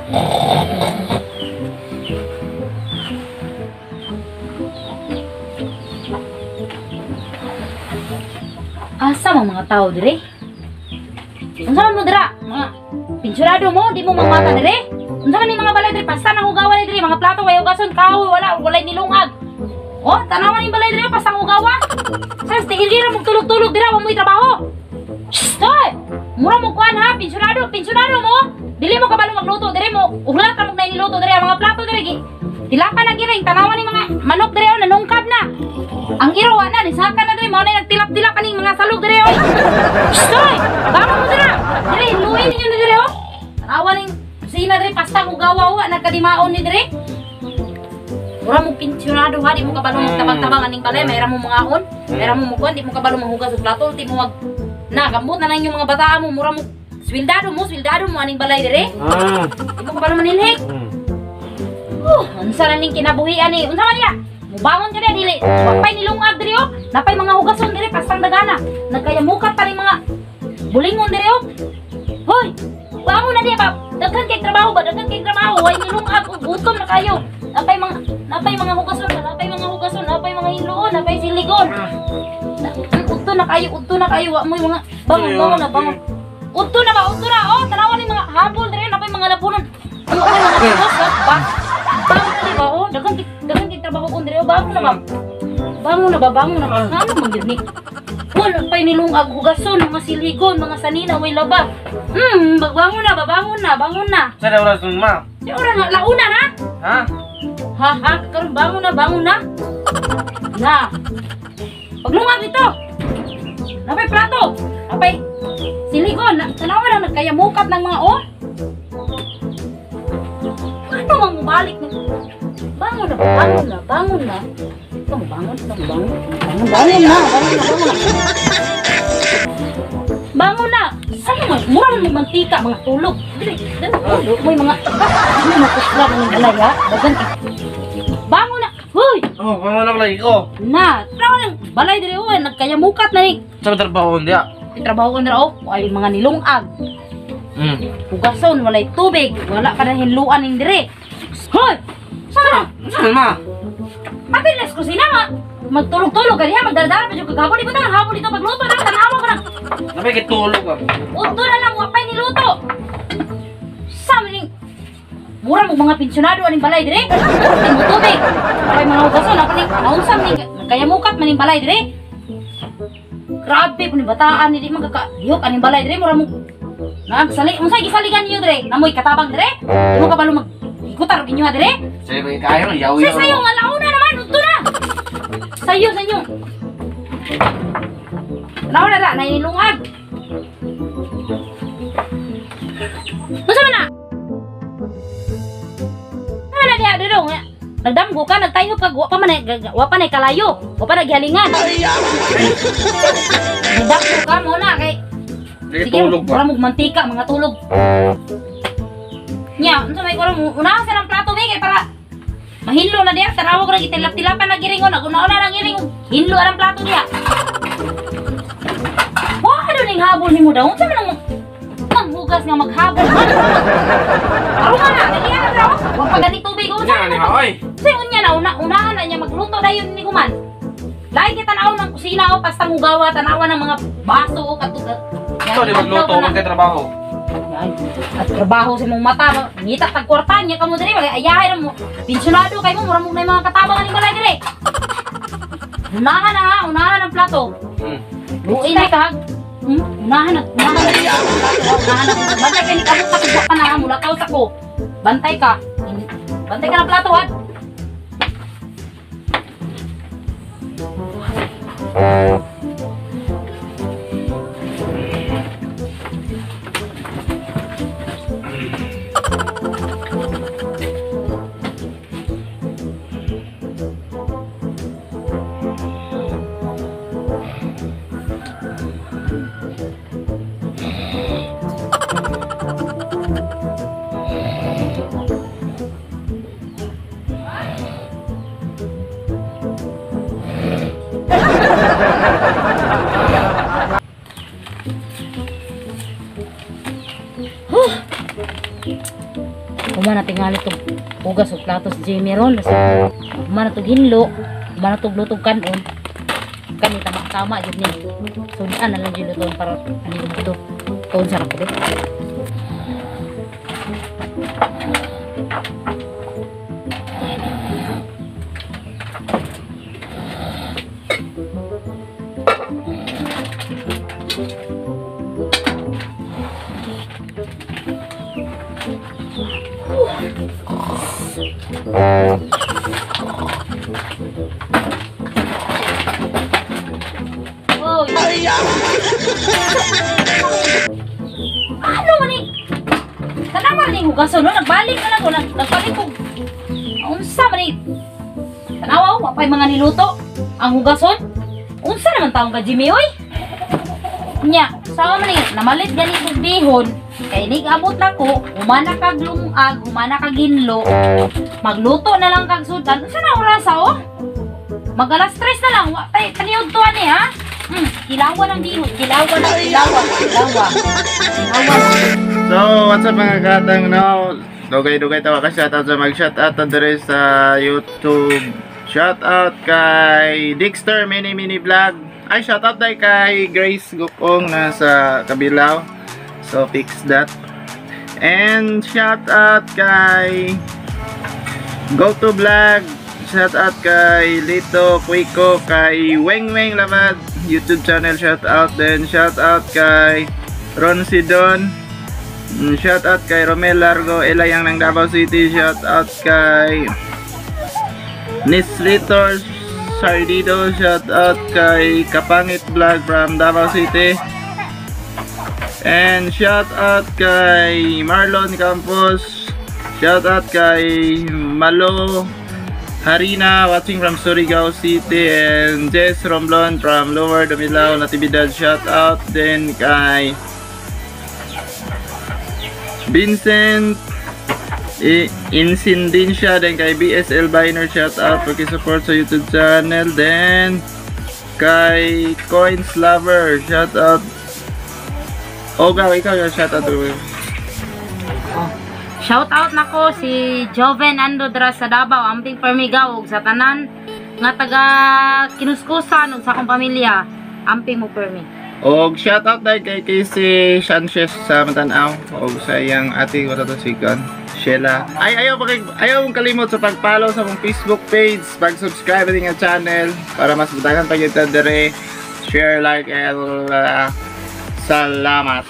Asa mga tao dire? Unsa man mo dira? Mga pinsurado mo, di mo mangmata dire? Unsa man ni mga balay dire? Pasta nang ugawa ni dire, mga plato wayo gason kahoy walay nilungag. Oh, tanawan ni balay dire pasta ugawa. Sa tigil dira mo tulog-tulog dira mo trabaho. Hoy! Mura mo kuan ha, pinsurado mo. Dili mo kabalo magluto dire mo. Ulat ka mo na niluto dire mga plato dire. Tilapa na giring tanawan ni mga manok dire nanungkab na. Ang irawa na nisaka na dire mo na nagtilap-tilap kaning mga salog dire oy. Hoy! Bangon mo dire. Dire luwi ninyo na dire oh. Tanawan ning sina dire pasta ugawa wa nagkadimaon ni dire. Mura mo pinsurado ha, di mo kabalo magtabang-tabang aning balay, mayra mo mga on, mayra mo mukuan, di mo kabalo mahugas sa plato, di mo mag nagambot na lang yung mga bataan mo, mura mo swildado mo aning balay dire. Di mo kabalo manilhik. Unsa na ning kinabuhian ni? Unsa man niya? Mubangon ka na dili. Wapay nilungag dire oh. Napay mga hugason dire pastang dagana. Nagkayamukat pa ning mga bulingon dire oh. Hoy, bangon na diya ba? Daghan kay trabaho ba? Daghan kay trabaho. Way nilungag ug gutom na kayo. Napay mga hugason, napay mga hiluon, napay siligon. Udto na kayo, wa mo mga bangon. Udto na. Oh, tanawan ni mga habol dire, napay mga lapunon. Ano mga hugos ba? Bangon na ba? Oh, daghan kay trabaho kun dire, bangon na ba? Ano man gid ni? Wala pay nilungag hugason, mga siligon, mga sanina way laba. Bangon na. Sa oras nun ma? Si ora nga launa na. Ha? Karon bangon na. Na. Paglungag dito. Napay plato. Napay siligon. Tanawa lang nagkayamukat ng mga oh. Ano mang mubalik na? Bangon na. Bangon na. Saan mo? Mura mo mantika, mga tulog. May mga kusla ng balay ha. Bangon na. Hoy! Oh, bangon na lagi ko. Na, trabaho ng balay dire oh, nagkayamukat na ni. Sa trabaho niya. Trabaho ko na oh, ay mga nilungag. Hugason, walay tubig, wala ka na hinluan ning dire. Hoy! Saan ma? Pati nas kusina nga. Magtulog-tulog ka diha, magdala-dala pa yung kagabon. Di ba na hapon dito magluto na, tanawa ko na. Napay kitulog ka. Udto na lang, wapay niluto. Saan ning mura mo mga pensyonado aning balay dire. Ning tubig. Wapay mga hugason, ako ning naunsam ning kayamukat maning balay dire. Grabe po ni bataan, hindi magkakahiyok aning balay dire. Mura mo nagsali, unsay gisaligan niyo dire? Namoy katabang dire? Di mo kabalo mag-ikutar og inyo ha dire? Sayo ba kayo? Yaw-yaw. Sayo nga launa naman, udto na. Sayo sa inyo. Launa na, nainilungag. Masa man na? Ano na diya, dito nga. Nagdamgo ka, nagtayo ka, wapa na kalayo. Wapa na gihalingan. Nagdamgo ka muna kay sige, wala mong mantika, mga tulog. Nya, unsa may ko unahan sa ng plato mi kay para mahilo na diya, tarawag ra gitilap-tilapan na giringon, naguna-una nang giringon. Hinlo ang plato diya. Wa ano ning habol nimo daw? Unsa man ang hugas nga maghabol man? Aron na, dali na daw. Wa pa gani tubig unsa man. Say unya na unahan na niya magluto dayon ni kuman. Lain kita tanaw ng kusina o pastang ugawa, tanawa ng mga baso o katuga. Ito, di magluto, magkatrabaho. At trabaho sa mong mata, ngita tagkwarta niya ka mo diri, ayahay mo. Pensionado kay mo, mura mo na yung mga katabang aning balay diri. Unahan na ha, unahan ang plato. Luin na ka. Unahan na. Bantay ka ni kamot sa pa na, mula kaw sa ko. Bantay ka. Bantay ka ng plato ha. Humana tingali to hugas o platos Jamie Roll. Humana to ginlo. Humana to lutog kanon. Kanita makakama yun ni. So na lang yung luton para ano yung ito. Tuon sarap ko din. Oh, ano man eh? Kanang man eh hugason no? Nagbalik na lang ko. Nagbalik ko. Unsa man eh? Tanawaw, wapay mga niluto. Ang hugason? Unsa naman taong ka, Jimmy, oy? Nya, sawa man eh, namalit ganito bihon. Kaya nag-abot na ko, humana kag lumag, humana kag ginlo. Magluto na lang kag sudan. Unsa na orasa, oh? Mag-alas 3 na lang. Tay, paniod to ani, ha? Kilawan ang bihon. Kilawan. So, what's up mga katang now? Dugay-dugay tawa ka shoutout sa mag-shoutout na dere sa YouTube. Shoutout kay Dexter Mini Vlog. Ay, shoutout dahil kay Grace Gukong na sa Kabilaw. So, fix that. And shoutout kay GoTo Vlog. Shoutout kay Lito Cuico, kay Weng Labad YouTube channel, shoutout din. Shoutout kay Ron Sidon. Shoutout kay Romel Largo Elayang ng Davao City. Shoutout kay Nislitor Sardido. Shoutout kay Kapangit Vlog from Davao City. And shoutout kay Marlon Campos. Shoutout kay Malo Harina watching from Surigao City, and Jess Romblon from Lower Damilao Natividad. Shoutout din kay Vincent Insin din siya, then kay BSL Biner. Shoutout pag-support sa YouTube channel. Then kay Coins Lover, shoutout. Oga, ikaw yung shoutout. Shoutout na ko si Joven Andodra sa Davao, amping permigaw sa tanan nga taga Kinuskusan ug sa akong pamilya, amping mo permi. Og shoutout dahil kay Casey Sanchez sa Matanaw og sa iyang ate ko to si Sheila. Ayaw mong kalimot sa pag-follow sa mong Facebook page, pag-subscribe din nga channel para mas butagan pa gyud ta dire, share, like, and salamat.